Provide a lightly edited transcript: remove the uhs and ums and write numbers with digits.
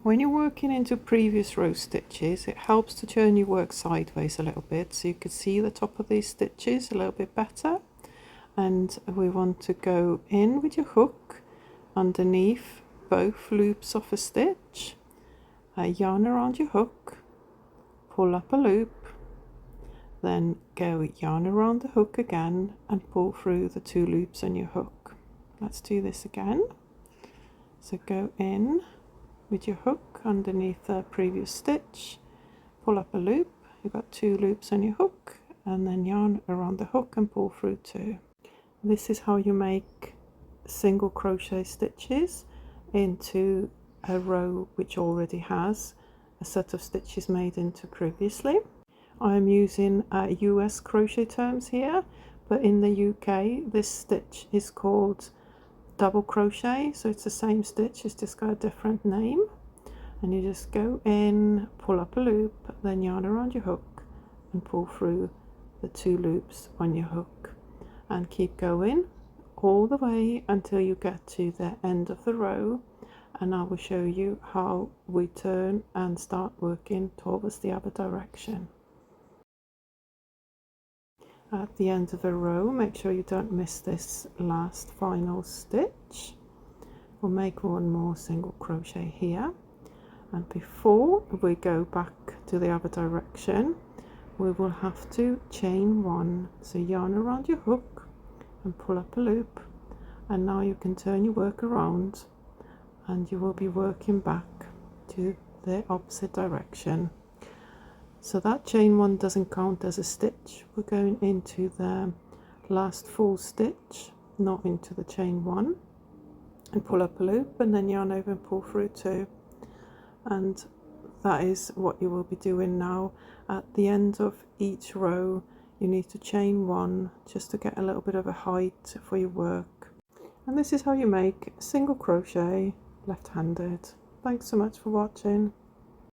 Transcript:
When you're working into previous row stitches, it helps to turn your work sideways a little bit so you can see the top of these stitches a little bit better. And we want to go in with your hook underneath both loops of a stitch, yarn around your hook, pull up a loop, then go yarn around the hook again and pull through the 2 loops on your hook. Let's do this again. So go in with your hook underneath the previous stitch, pull up a loop, you've got 2 loops on your hook, and then yarn around the hook and pull through 2. This is how you make single crochet stitches into a row which already has a set of stitches made into previously. I am using US crochet terms here, but in the UK this stitch is called double crochet, so it's the same stitch, it's just got a different name. And you just go in, pull up a loop, then yarn around your hook and pull through the 2 loops on your hook, and keep going all the way until you get to the end of the row, and I will show you how we turn and start working towards the other direction. At the end of the row, make sure you don't miss this last final stitch. We'll make one more single crochet here, and before we go back to the other direction we will have to chain 1. So yarn around your hook and pull up a loop, and now you can turn your work around and you will be working back to the opposite direction. So that chain 1 doesn't count as a stitch. We're going into the last full stitch, not into the chain 1, and pull up a loop and then yarn over and pull through 2. And that is what you will be doing now. At the end of each row you need to chain 1 just to get a little bit of a height for your work. And this is how you make single crochet left-handed. Thanks so much for watching.